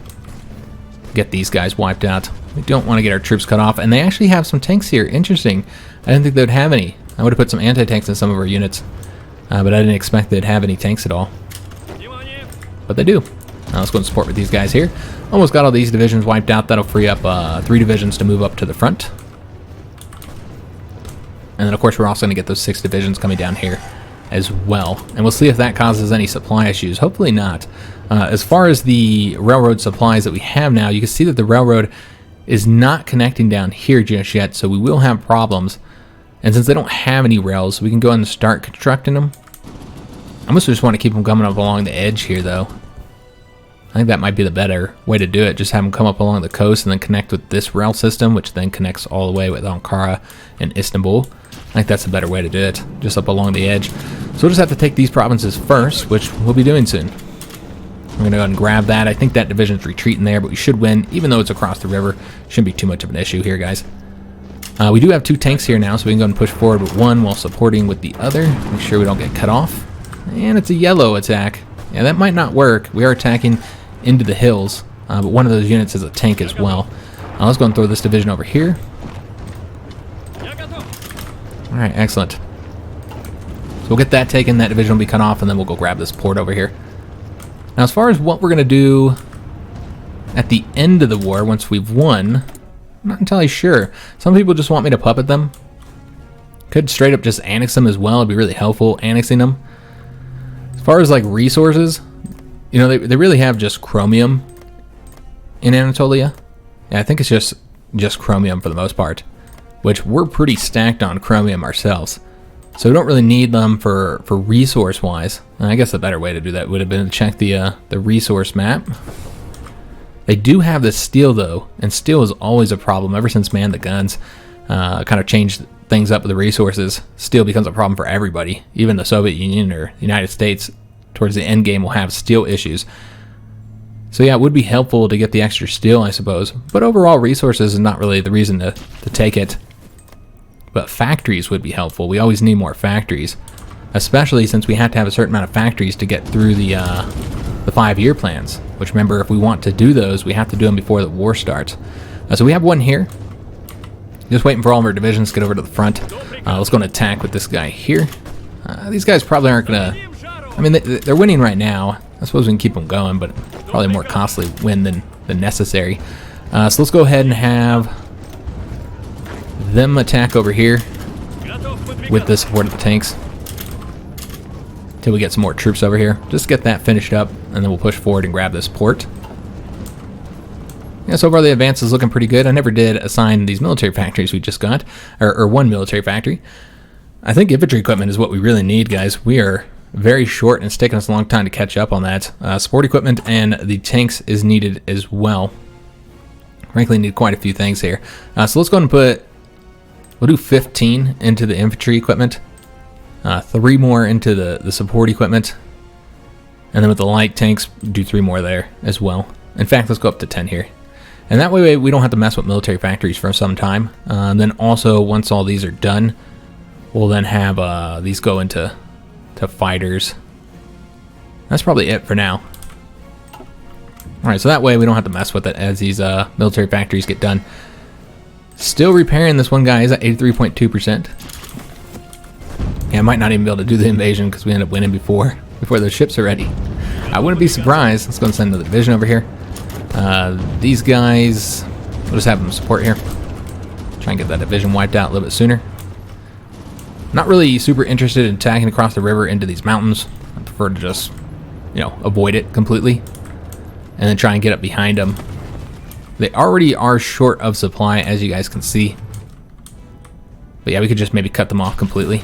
Get these guys wiped out. We don't want to get our troops cut off, and they actually have some tanks here. Interesting. I didn't think they would have any. I would have put some anti-tanks in some of our units, but I didn't expect they'd have any tanks at all. But they do. Now let's go and support with these guys here. Almost got all these divisions wiped out. That'll free up 3 divisions to move up to the front. And then, of course, we're also going to get those 6 divisions coming down here as well. And we'll see if that causes any supply issues. Hopefully not. As far as the railroad supplies that we have now, you can see that the railroad is not connecting down here just yet, so we will have problems. And since they don't have any rails, we can go ahead and start constructing them. I must just want to keep them coming up along the edge here, though. I think that might be the better way to do it. Just have them come up along the coast and then connect with this rail system, which then connects all the way with Ankara and Istanbul. I think that's a better way to do it, just up along the edge. So we'll just have to take these provinces first, which we'll be doing soon. We're going to go ahead and grab that. I think that division's retreating there, but we should win, even though it's across the river. Shouldn't be too much of an issue here, guys. We do have 2 tanks here now, so we can go and push forward with one while supporting with the other. Make sure we don't get cut off. And it's a yellow attack. Yeah, that might not work. We are attacking into the hills, but one of those units is a tank as well. Let's go and throw this division over here. Alright, excellent. So we'll get that taken, that division will be cut off, and then we'll go grab this port over here. Now, as far as what we're going to do at the end of the war, once we've won, I'm not entirely sure. Some people just want me to puppet them. Could straight up just annex them as well. It'd be really helpful, annexing them. As far as, like, resources, you know, they really have just chromium in Anatolia. Yeah, I think it's just chromium for the most part, which we're pretty stacked on chromium ourselves. So we don't really need them for resource-wise. And I guess the better way to do that would have been to check the resource map. They do have this steel, though, and steel is always a problem. Ever since Man the Guns kind of changed things up with the resources, steel becomes a problem for everybody. Even the Soviet Union or the United States, towards the end game, will have steel issues. So yeah, it would be helpful to get the extra steel, I suppose. But overall, resources is not really the reason to take it. But factories would be helpful. We always need more factories, especially since we have to have a certain amount of factories to get through the 5-year plans. Which, remember, if we want to do those, we have to do them before the war starts. So we have one here. Just waiting for all of our divisions to get over to the front. Let's go and attack with this guy here. These guys probably aren't going to... I mean, they're winning right now. I suppose we can keep them going, but probably more costly win than necessary. So let's go ahead and have them attack over here with the support of the tanks till we get some more troops over here. Just get that finished up, and then we'll push forward and grab this port. Yeah, so far the advance is looking pretty good. I never did assign these military factories we just got, or one military factory. I think infantry equipment is what we really need, guys. We are very short, and it's taken us a long time to catch up on that. Support equipment and the tanks is needed as well. Frankly, need quite a few things here. So let's go ahead and we'll do 15 into the infantry equipment, 3 more into the support equipment, and then with the light tanks, do 3 more there as well. In fact, let's go up to 10 here. And that way we don't have to mess with military factories for some time. And then also, once all these are done, we'll then have these go into fighters. That's probably it for now. Alright, so that way we don't have to mess with it as these military factories get done. Still repairing this one guy. Is at 83.2%. Yeah, I might not even be able to do the invasion because we end up winning before the ships are ready. I wouldn't be surprised. Let's go and send another division over here. These guys, we'll just have them support here. Try and get that division wiped out a little bit sooner. Not really super interested in attacking across the river into these mountains. I prefer to just, avoid it completely. And then try and get up behind them. They already are short of supply, as you guys can see. But yeah, we could just maybe cut them off completely.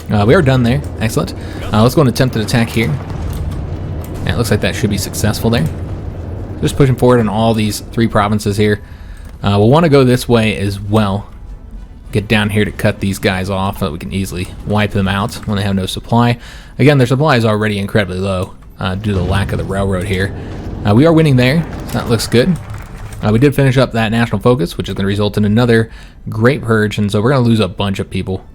We are done there. Excellent. Let's go and attempt an attack here. And it looks like that should be successful there. Just pushing forward on all these 3 provinces here. We'll want to go this way as well. Get down here to cut these guys off so that we can easily wipe them out when they have no supply. Again, their supply is already incredibly low due to the lack of the railroad here. We are winning there, so that looks good. We did finish up that national focus, which is going to result in another great purge, and so we're going to lose a bunch of people.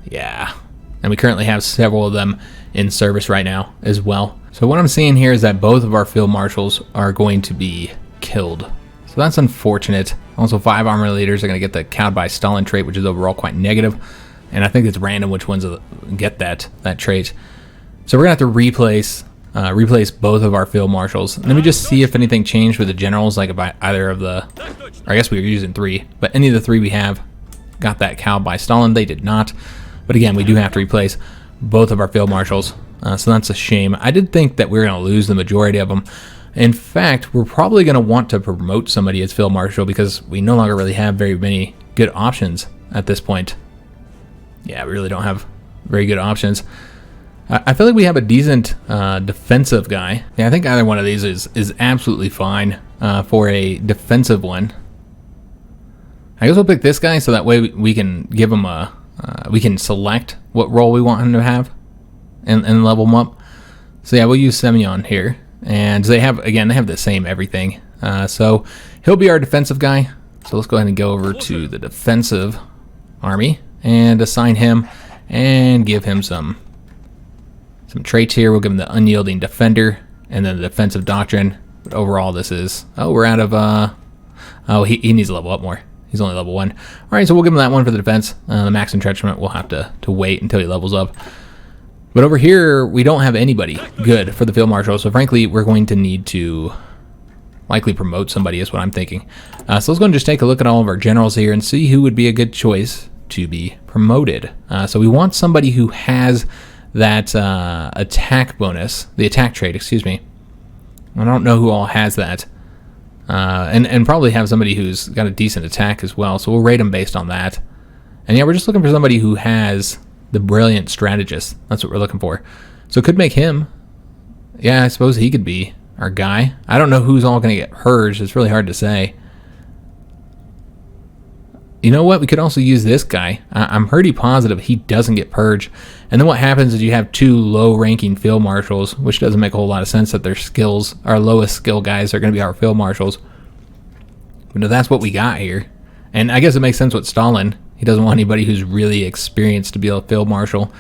Yeah, and we currently have several of them in service right now as well. So what I'm seeing here is that both of our field marshals are going to be killed. So that's unfortunate. Also, 5 army leaders are going to get the cowed by Stalin trait, which is overall quite negative. And I think it's random which ones get that trait. So we're going to have to replace both of our field marshals. Let me just see if anything changed with the generals, like if either of the, or I guess we were using 3, but any of the 3 we have got that cowed by Stalin. They did not. But again, we do have to replace both of our field marshals. So that's a shame. I did think that we were going to lose the majority of them. In fact, we're probably going to want to promote somebody as field marshal because we no longer really have very many good options at this point. Yeah, we really don't have very good options. I feel like we have a decent defensive guy. Yeah, I think either one of these is absolutely fine for a defensive one. I guess we'll pick this guy so that way we can give him we can select what role we want him to have and level him up. So yeah, we'll use Semyon here. And they have the same everything. So he'll be our defensive guy. So let's go ahead and go over to the defensive army and assign him and give him some traits here. We'll give him the unyielding defender and then the defensive doctrine. But overall, this is, oh, we're out of, oh, he needs to level up more. He's only level 1. All right, so we'll give him that one for the defense. The max entrenchment, we'll have to wait until he levels up. But over here, we don't have anybody good for the field marshal. So frankly, we're going to need to likely promote somebody is what I'm thinking. So let's go and just take a look at all of our generals here and see who would be a good choice to be promoted. So we want somebody who has that attack bonus, the attack trait, excuse me. I don't know who all has that. And probably have somebody who's got a decent attack as well. So we'll rate them based on that. And yeah, we're just looking for somebody who has the brilliant strategist. That's what we're looking for. So could make him. Yeah, I suppose he could be our guy. I don't know who's all going to get purged. It's really hard to say. You know what? We could also use this guy. I'm pretty positive he doesn't get purged. And then what happens is you have 2 low-ranking field marshals, which doesn't make a whole lot of sense that their skills, our lowest skill guys, are going to be our field marshals. But that's what we got here. And I guess it makes sense with Stalin. He doesn't want anybody who's really experienced to be a field marshal.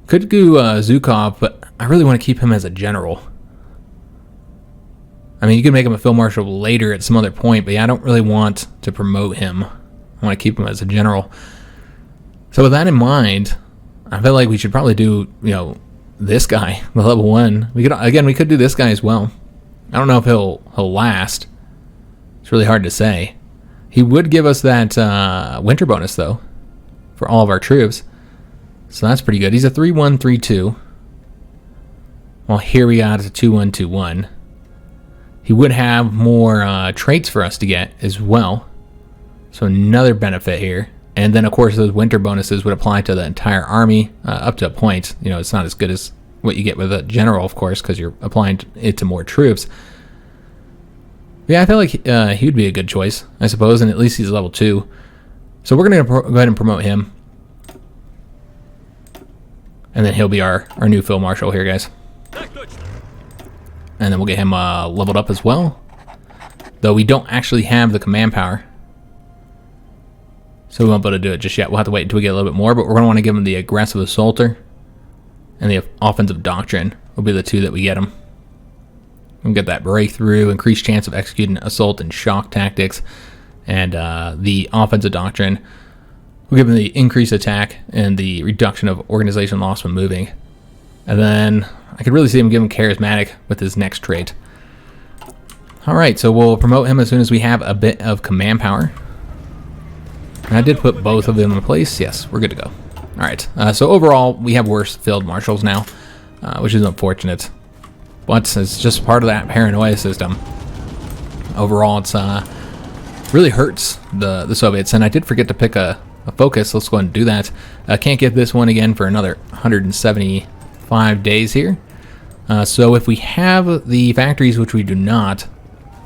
Could do Zhukov, but I really want to keep him as a general. I mean, you can make him a field marshal later at some other point, but yeah, I don't really want to promote him. I want to keep him as a general. So with that in mind, I feel like we should probably do, this guy, the level 1. We could do this guy as well. I don't know if he'll last. It's really hard to say. He would give us that winter bonus though for all of our troops. So that's pretty good. He's a 3-1-3-2. Well, here we got a 2-1-2-1. He would have more traits for us to get as well. So another benefit here. And then, of course, those winter bonuses would apply to the entire army up to a point. It's not as good as what you get with a general, of course, because you're applying it to more troops. Yeah, I feel like he would be a good choice, I suppose, and at least he's level 2. So we're going to go ahead and promote him. And then he'll be our new field marshal here, guys. And then we'll get him leveled up as well. Though we don't actually have the command power. So we won't be able to do it just yet. We'll have to wait until we get a little bit more. But we're going to want to give him the aggressive assaulter. And the offensive doctrine will be the 2 that we get him. We'll get that breakthrough, increased chance of executing assault and shock tactics. And the offensive doctrine will give him the increased attack and the reduction of organization loss when moving. And then I could really see him giving charismatic with his next trait. Alright, so we'll promote him as soon as we have a bit of command power. And I did put both of them in place. Yes, we're good to go. Alright, so overall, we have worse field marshals now, which is unfortunate. But it's just part of that paranoia system. Overall, it's really hurts the Soviets. And I did forget to pick a focus. Let's go ahead and do that. Can't get this one again for another 175 days here. So if we have the factories, which we do not,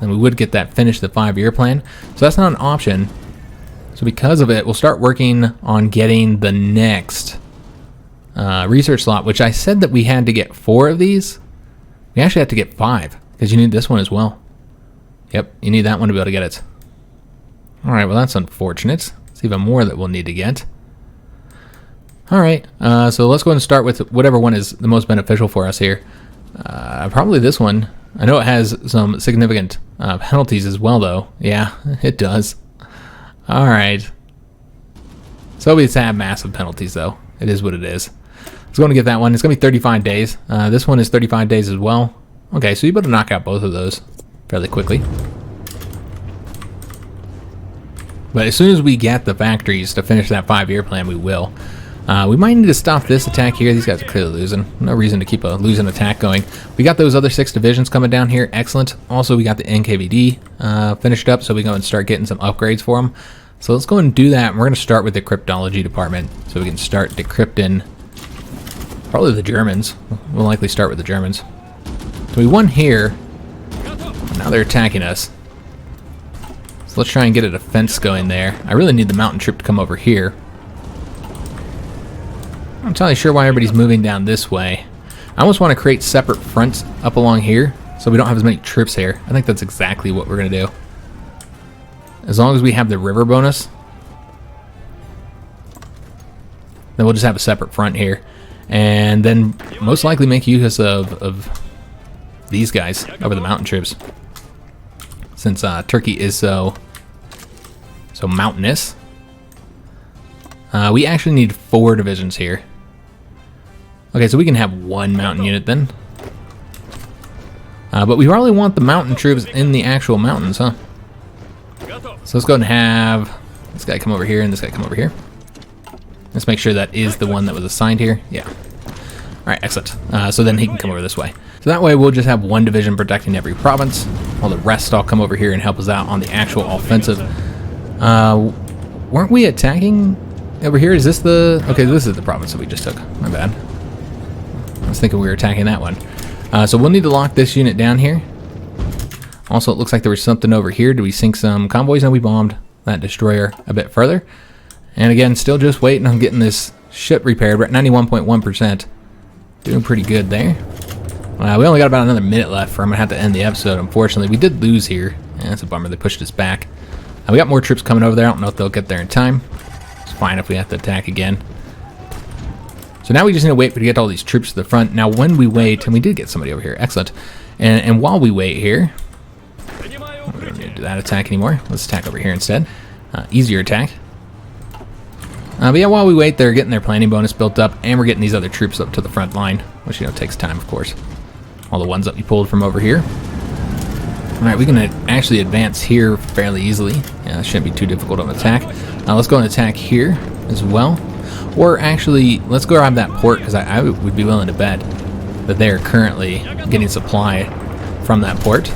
then we would get that finished the 5-year plan. So that's not an option. So because of it, we'll start working on getting the next research slot, which I said that we had to get 4 of these. We actually have to get 5 because you need this one as well. Yep, you need that one to be able to get it. All right, well, that's unfortunate. It's even more that we'll need to get. All right, so let's go ahead and start with whatever one is the most beneficial for us here. Probably this one. I know it has some significant penalties as well, though. Yeah, it does. All right. Soviets have massive penalties, though. It is what it is. Let's go and get that one. It's going to be 35 days. This one is 35 days as well. Okay, so you better knock out both of those fairly quickly. But as soon as we get the factories to finish that 5-year plan, we will. We might need to stop this attack here. These guys are clearly losing. No reason to keep a losing attack going. We got those other 6 divisions coming down here. Excellent. Also, we got the NKVD finished up, so we go and start getting some upgrades for them. So let's go and do that. We're going to start with the cryptology department, so we can start decrypting probably the Germans. We'll likely start with the Germans. So we won here. Now they're attacking us. So let's try and get a defense going there. I really need the mountain troop to come over here. I'm not entirely sure why everybody's moving down this way. I almost want to create separate fronts up along here so we don't have as many troops here. I think that's exactly what we're going to do. as long as we have the river bonus, then we'll just have a separate front here. And then most likely make use of these guys over the mountain troops. Since Turkey is so mountainous. We actually need 4 divisions here. Okay, so we can have 1 mountain unit then. But we probably want the mountain troops in the actual mountains, huh? So let's go ahead and have this guy come over here and this guy come over here. Let's make sure that is the one that was assigned here. Yeah. Alright, excellent. So then he can come over this way. So that way we'll just have 1 division protecting every province, while the rest all come over here and help us out on the actual offensive. Weren't we attacking over here? Is this the... Okay, this is the province that we just took. My bad. I was thinking we were attacking that one. So we'll need to lock this unit down here. Also, it looks like there was something over here. Did we sink some convoys? No, we bombed that destroyer a bit further. And again, still just waiting on getting this ship repaired. We're at 91.1%. Doing pretty good there. We only got about another minute left, or I'm going to have to end the episode, unfortunately. We did lose here. Yeah, that's a bummer. They pushed us back. We got more troops coming over there. I don't know if they'll get there in time. It's fine if we have to attack again. So now we just need to wait to get all these troops to the front. Now when we wait, and we did get somebody over here. Excellent. And while we wait here, we don't need to do that attack anymore. Let's attack over here instead. Easier attack. But yeah, while we wait, they're getting their planning bonus built up, and we're getting these other troops up to the front line, which, you know, takes time, of course. All the ones that we pulled from over here. Alright, we can actually advance here fairly easily. Yeah, that shouldn't be too difficult of an attack. Let's go and attack here as well. Or actually, let's go grab that port, because I would be willing to bet that they are currently getting supply from that port.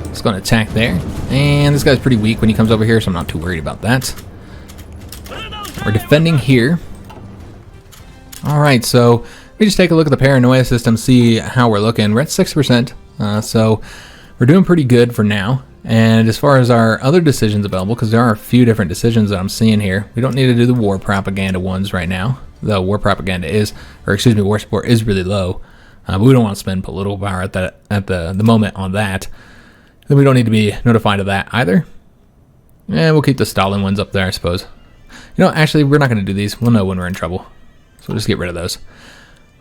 Let's go and attack there. And this guy's pretty weak when he comes over here, so I'm not too worried about that. We're defending here. Alright, so we just take a look at the paranoia system, see how we're looking. We're at 6%, so we're doing pretty good for now. And as far as our other decisions available, because there are a few different decisions that I'm seeing here, we don't need to do the war propaganda ones right now. Though war propaganda is, or excuse me, war support is really low. But we don't want to spend political power at the moment on that. Then we don't need to be notified of that either. And we'll keep the Stalin ones up there, I suppose. You know, actually, we're not going to do these. We'll know when we're in trouble. So we'll just get rid of those.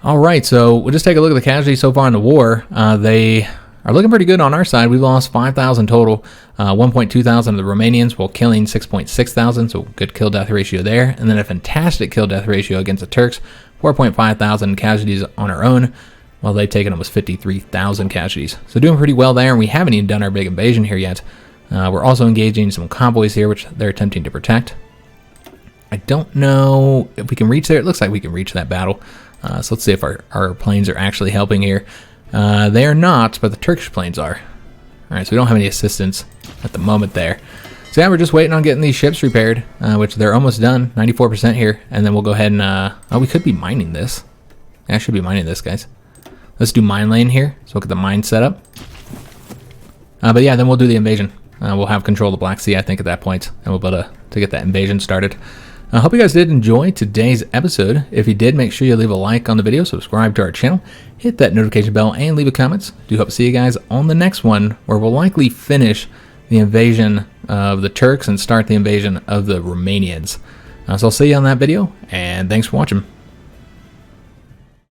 Alright, so we'll just take a look at the casualties so far in the war. They are looking pretty good on our side. We've lost 5,000 total. 1.2 thousand of the Romanians, while killing 6.6 thousand, so good kill-death ratio there. And then a fantastic kill-death ratio against the Turks. 4.5 thousand casualties on our own, while they've taken almost 53,000 casualties. So doing pretty well there, and we haven't even done our big invasion here yet. We're also engaging some convoys here, which they're attempting to protect. I don't know if we can reach there. It looks like we can reach that battle. So let's see if our planes are actually helping here. They are not, but the Turkish planes are. Alright, so we don't have any assistance at the moment there. So yeah, we're just waiting on getting these ships repaired, which they're almost done, 94% here. And then we'll go ahead and, oh, we could be mining this. Yeah, I should be mining this, guys. Let's do mine lane here. So look at the mine setup. But yeah, then we'll do the invasion. We'll have control of the Black Sea, I think, at that point, and we'll be able to get that invasion started. I hope you guys did enjoy today's episode. If you did, make sure you leave a like on the video, subscribe to our channel, hit that notification bell, and leave a comment. Do hope to see you guys on the next one, where we'll likely finish the invasion of the Turks and start the invasion of the Romanians. So I'll see you on that video, and thanks for watching.